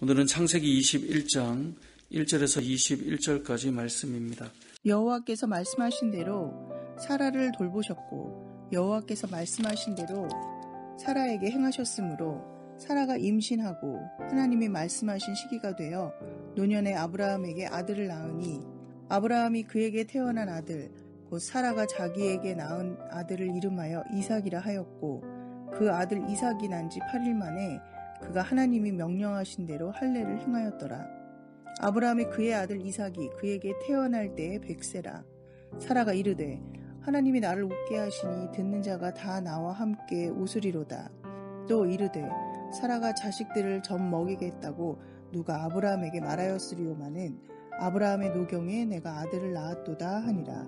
오늘은 창세기 21장 1절에서 21절까지 말씀입니다. 여호와께서 말씀하신 대로 사라를 돌보셨고 여호와께서 말씀하신 대로 사라에게 행하셨으므로 사라가 임신하고 하나님이 말씀하신 시기가 되어 노년에 아브라함에게 아들을 낳으니 아브라함이 그에게 태어난 아들 곧 사라가 자기에게 낳은 아들을 이름하여 이삭이라 하였고 그 아들 이삭이 난 지 8일 만에 그가 하나님이 명령하신 대로 할례를 행하였더라. 아브라함이 그의 아들 이삭이 그에게 태어날 때에 100세라. 사라가 이르되 하나님이 나를 웃게 하시니 듣는 자가 다 나와 함께 웃으리로다. 또 이르되 사라가 자식들을 점 먹이겠다고 누가 아브라함에게 말하였으리오마는 아브라함의 노경에 내가 아들을 낳았도다 하니라.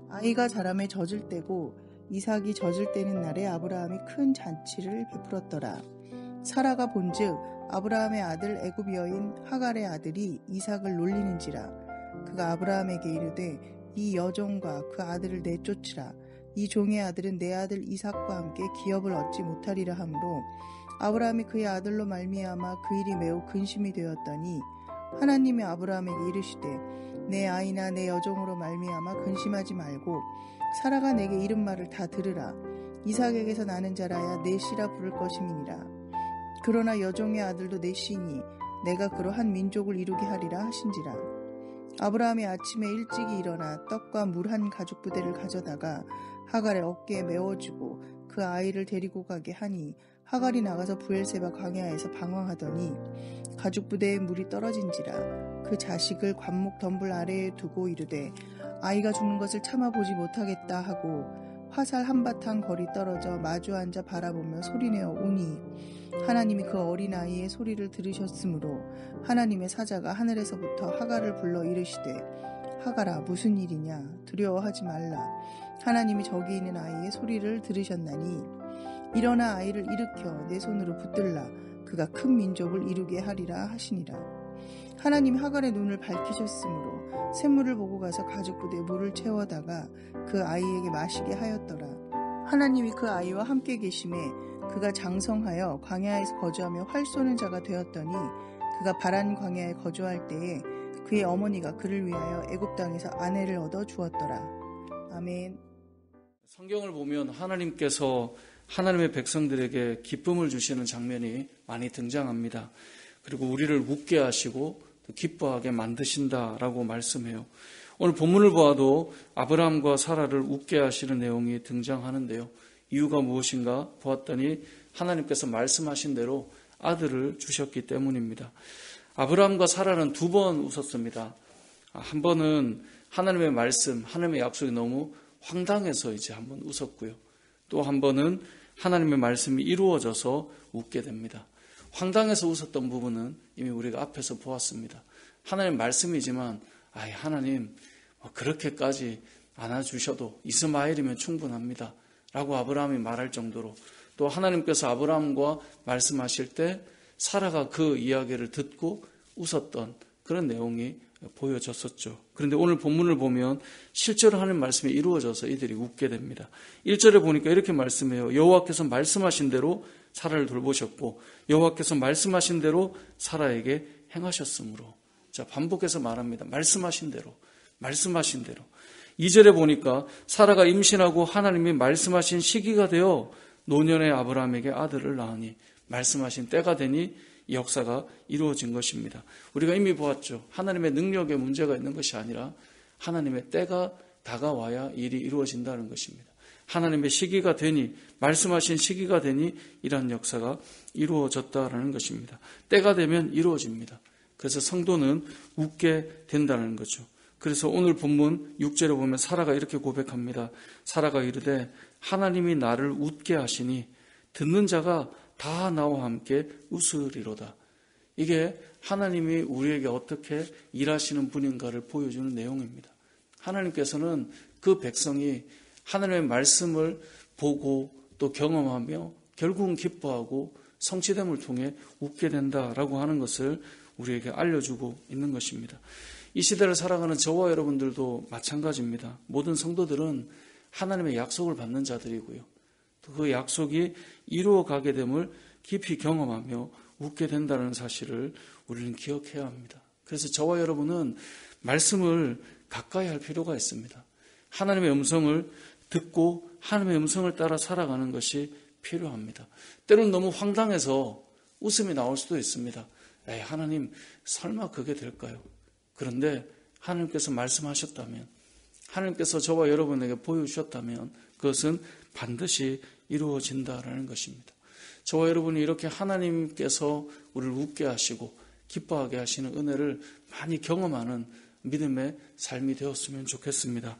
아이가 자라매 젖을 때고 이삭이 젖을 때는 날에 아브라함이 큰 잔치를 베풀었더라. 사라가 본즉 아브라함의 아들 애굽 여인 하갈의 아들이 이삭을 놀리는지라. 그가 아브라함에게 이르되 이 여종과 그 아들을 내쫓으라. 이 종의 아들은 내 아들 이삭과 함께 기업을 얻지 못하리라 하므로 아브라함이 그의 아들로 말미암아 그 일이 매우 근심이 되었더니 하나님이 아브라함에게 이르시되 내 아이나 내 여종으로 말미암아 근심하지 말고 사라가 내게 이른 말을 다 들으라. 이삭에게서 나는 자라야 내 씨라 부를 것임이니라. 그러나 여종의 아들도 내 씨니 내가 그로 한 민족을 이루게 하리라 하신지라. 아브라함이 아침에 일찍이 일어나 떡과 물 한 가죽 부대를 가져다가 하갈의 어깨에 메워주고 그 아이를 데리고 가게 하니 하갈이 나가서 부엘세바 광야에서 방황하더니 가죽 부대에 물이 떨어진지라. 그 자식을 관목 덤불 아래에 두고 이르되 아이가 죽는 것을 참아보지 못하겠다 하고 화살 한바탕 거리 떨어져 마주 앉아 바라보며 소리내어 우니 하나님이 그 어린아이의 소리를 들으셨으므로 하나님의 사자가 하늘에서부터 하갈을 불러 이르시되 하갈아 무슨 일이냐 두려워하지 말라. 하나님이 저기 있는 아이의 소리를 들으셨나니 일어나 아이를 일으켜 내 손으로 붙들라. 그가 큰 민족을 이루게 하리라 하시니라. 하나님이 하갈의 눈을 밝히셨으므로 샘물을 보고 가서 가죽 부대에 물을 채워다가 그 아이에게 마시게 하였더라. 하나님이 그 아이와 함께 계심에 그가 장성하여 광야에서 거주하며 활 쏘는 자가 되었더니 그가 바란 광야에 거주할 때에 그의 어머니가 그를 위하여 애굽 땅에서 아내를 얻어 주었더라. 아멘. 성경을 보면 하나님께서 하나님의 백성들에게 기쁨을 주시는 장면이 많이 등장합니다. 그리고 우리를 웃게 하시고 기뻐하게 만드신다라고 말씀해요. 오늘 본문을 보아도 아브라함과 사라를 웃게 하시는 내용이 등장하는데요. 이유가 무엇인가 보았더니 하나님께서 말씀하신 대로 아들을 주셨기 때문입니다. 아브라함과 사라는 2번 웃었습니다. 한 번은 하나님의 말씀, 하나님의 약속이 너무 황당해서 이제 한번 웃었고요. 또 한 번은 하나님의 말씀이 이루어져서 웃게 됩니다. 황당해서 웃었던 부분은 이미 우리가 앞에서 보았습니다. 하나님 말씀이지만 하나님 그렇게까지 안아주셔도 이스마엘이면 충분합니다 라고 아브라함이 말할 정도로, 또 하나님께서 아브라함과 말씀하실 때 사라가 그 이야기를 듣고 웃었던 그런 내용이 보여졌었죠. 그런데 오늘 본문을 보면 실제로 하나님 말씀이 이루어져서 이들이 웃게 됩니다. 1절에 보니까 이렇게 말씀해요. 여호와께서 말씀하신 대로 사라를 돌보셨고 여호와께서 말씀하신 대로 사라에게 행하셨으므로. 자, 반복해서 말합니다. 말씀하신 대로, 말씀하신 대로. 2절에 보니까 사라가 임신하고 하나님이 말씀하신 시기가 되어 노년의 아브라함에게 아들을 낳으니, 말씀하신 때가 되니 이 역사가 이루어진 것입니다. 우리가 이미 보았죠. 하나님의 능력에 문제가 있는 것이 아니라 하나님의 때가 다가와야 일이 이루어진다는 것입니다. 하나님의 시기가 되니, 말씀하신 시기가 되니 이러한 역사가 이루어졌다라는 것입니다. 때가 되면 이루어집니다. 그래서 성도는 웃게 된다는 거죠. 그래서 오늘 본문 6절에 보면 사라가 이렇게 고백합니다. 사라가 이르되 하나님이 나를 웃게 하시니 듣는 자가 다 나와 함께 웃으리로다. 이게 하나님이 우리에게 어떻게 일하시는 분인가를 보여주는 내용입니다. 하나님께서는 그 백성이 하나님의 말씀을 보고 또 경험하며 결국은 기뻐하고 성취됨을 통해 웃게 된다라고 하는 것을 우리에게 알려주고 있는 것입니다. 이 시대를 살아가는 저와 여러분들도 마찬가지입니다. 모든 성도들은 하나님의 약속을 받는 자들이고요. 또 그 약속이 이루어가게 됨을 깊이 경험하며 웃게 된다는 사실을 우리는 기억해야 합니다. 그래서 저와 여러분은 말씀을 가까이 할 필요가 있습니다. 하나님의 음성을 듣고 하나님의 음성을 따라 살아가는 것이 필요합니다. 때로는 너무 황당해서 웃음이 나올 수도 있습니다. 에이, 하나님 설마 그게 될까요? 그런데 하나님께서 말씀하셨다면, 하나님께서 저와 여러분에게 보여주셨다면 그것은 반드시 이루어진다라는 것입니다. 저와 여러분이 이렇게 하나님께서 우리를 웃게 하시고 기뻐하게 하시는 은혜를 많이 경험하는 믿음의 삶이 되었으면 좋겠습니다.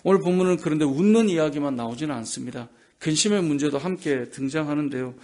오늘 본문은 그런데 웃는 이야기만 나오지는 않습니다. 근심의 문제도 함께 등장하는데요.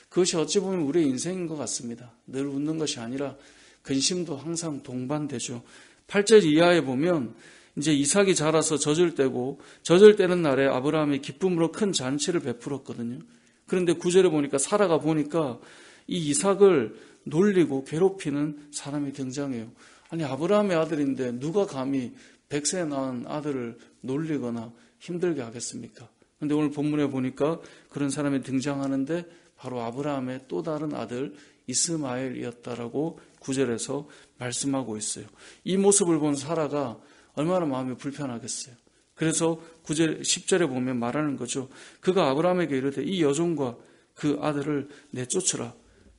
그것이 어찌 보면 우리의 인생인 것 같습니다. 늘 웃는 것이 아니라 근심도 항상 동반되죠. 8절 이하에 보면 이제 이삭이 자라서 젖을 떼고 젖을 떼는 날에 아브라함이 기쁨으로 큰 잔치를 베풀었거든요. 그런데 9절에 보니까 사라가 보니까 이 이삭을 놀리고 괴롭히는 사람이 등장해요. 아니, 아브라함의 아들인데 누가 감히 100세 낳은 아들을 놀리거나 힘들게 하겠습니까? 그런데 오늘 본문에 보니까 그런 사람이 등장하는데 바로 아브라함의 또 다른 아들 이스마엘이었다라고 9절에서 말씀하고 있어요. 이 모습을 본 사라가 얼마나 마음이 불편하겠어요. 그래서 9절, 10절에 보면 말하는 거죠. 그가 아브라함에게 이르되 이 여종과 그 아들을 내쫓으라.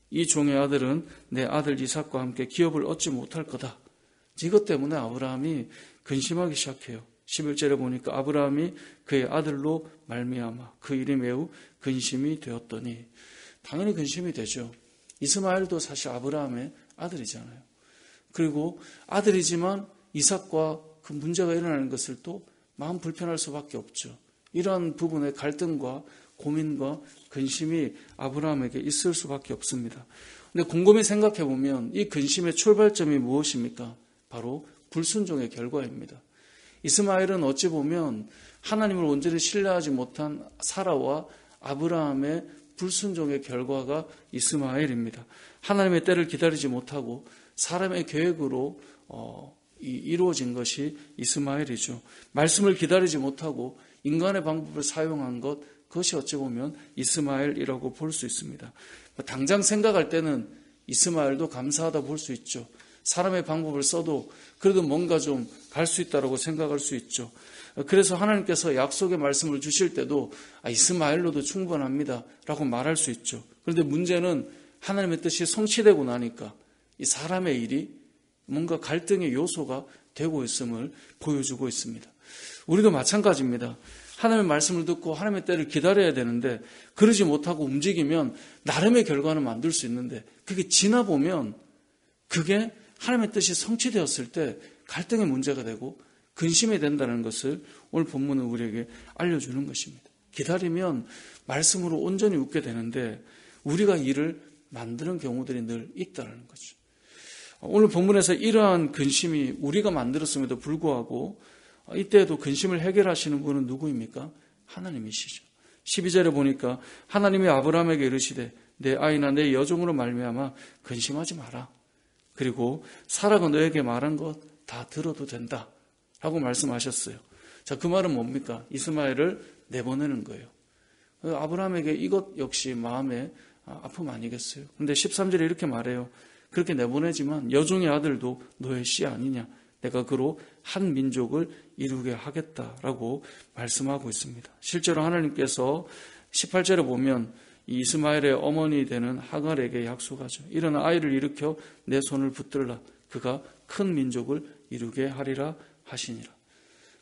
이 종의 아들은 내 아들 이삭과 함께 기업을 얻지 못할 거다. 이것 때문에 아브라함이 근심하기 시작해요. 11절에 보니까 아브라함이 그의 아들로 말미암아 그 일이 매우 근심이 되었더니, 당연히 근심이 되죠. 이스마엘도 사실 아브라함의 아들이잖아요. 그리고 아들이지만 이삭과 그 문제가 일어나는 것을 또 마음 불편할 수밖에 없죠. 이러한 부분의 갈등과 고민과 근심이 아브라함에게 있을 수밖에 없습니다. 근데 곰곰이 생각해 보면 이 근심의 출발점이 무엇입니까? 바로 불순종의 결과입니다. 이스마엘은 어찌 보면 하나님을 온전히 신뢰하지 못한 사라와 아브라함의 불순종의 결과가 이스마엘입니다. 하나님의 때를 기다리지 못하고 사람의 계획으로 이루어진 것이 이스마엘이죠. 말씀을 기다리지 못하고 인간의 방법을 사용한 것, 그것이 어찌 보면 이스마엘이라고 볼 수 있습니다. 당장 생각할 때는 이스마엘도 감사하다 볼 수 있죠. 사람의 방법을 써도 그래도 뭔가 좀 갈 수 있다라고 생각할 수 있죠. 그래서 하나님께서 약속의 말씀을 주실 때도 이스마엘로도 충분합니다 라고 말할 수 있죠. 그런데 문제는 하나님의 뜻이 성취되고 나니까 이 사람의 일이 뭔가 갈등의 요소가 되고 있음을 보여주고 있습니다. 우리도 마찬가지입니다. 하나님의 말씀을 듣고 하나님의 때를 기다려야 되는데 그러지 못하고 움직이면 나름의 결과는 만들 수 있는데 그게 지나 보면 그게 하나님의 뜻이 성취되었을 때 갈등의 문제가 되고 근심이 된다는 것을 오늘 본문은 우리에게 알려주는 것입니다. 기다리면 말씀으로 온전히 웃게 되는데 우리가 일을 만드는 경우들이 늘 있다는 거죠. 오늘 본문에서 이러한 근심이 우리가 만들었음에도 불구하고 이때에도 근심을 해결하시는 분은 누구입니까? 하나님이시죠. 12절에 보니까 하나님이 아브라함에게 이르시되 내 아이나 내 여종으로 말미암아 근심하지 마라. 그리고 사라가 너에게 말한 것 다 들어도 된다 라고 말씀하셨어요. 자, 그 말은 뭡니까? 이스마엘을 내보내는 거예요. 아브라함에게 이것 역시 마음의 아픔 아니겠어요? 그런데 13절에 이렇게 말해요. 그렇게 내보내지만 여종의 아들도 너의 씨 아니냐? 내가 그로 한 민족을 이루게 하겠다라고 말씀하고 있습니다. 실제로 하나님께서 18절에 보면 이스마엘의 어머니 되는 하갈에게 약속하죠. 일어나 아이를 일으켜 내 손을 붙들라. 그가 큰 민족을 이루게 하리라 하시니라.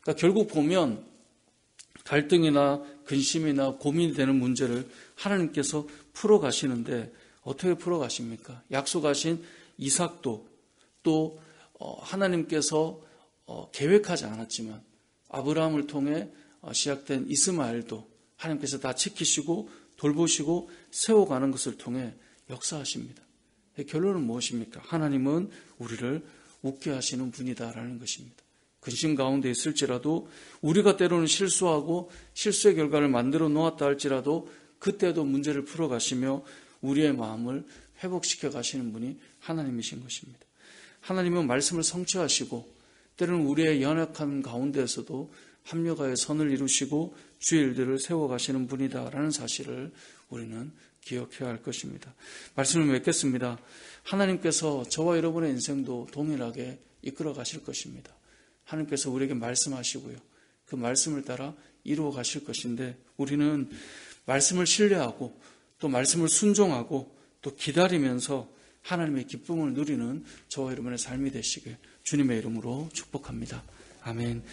그러니까 결국 보면 갈등이나 근심이나 고민이 되는 문제를 하나님께서 풀어가시는데 어떻게 풀어가십니까? 약속하신 이삭도 또 하나님께서 계획하지 않았지만 아브라함을 통해 시작된 이스마엘도 하나님께서 다 지키시고 돌보시고 세워가는 것을 통해 역사하십니다. 결론은 무엇입니까? 하나님은 우리를 웃게 하시는 분이다라는 것입니다. 근심 가운데 있을지라도 우리가 때로는 실수하고 실수의 결과를 만들어 놓았다 할지라도 그때도 문제를 풀어가시며 우리의 마음을 회복시켜 가시는 분이 하나님이신 것입니다. 하나님은 말씀을 성취하시고 때로는 우리의 연약한 가운데에서도 합력하여 선을 이루시고 주의 일들을 세워가시는 분이다라는 사실을 우리는 기억해야 할 것입니다. 말씀을 맺겠습니다. 하나님께서 저와 여러분의 인생도 동일하게 이끌어 가실 것입니다. 하나님께서 우리에게 말씀하시고요. 그 말씀을 따라 이루어 가실 것인데 우리는 말씀을 신뢰하고 또 말씀을 순종하고 또 기다리면서 하나님의 기쁨을 누리는 저와 여러분의 삶이 되시길 주님의 이름으로 축복합니다. 아멘.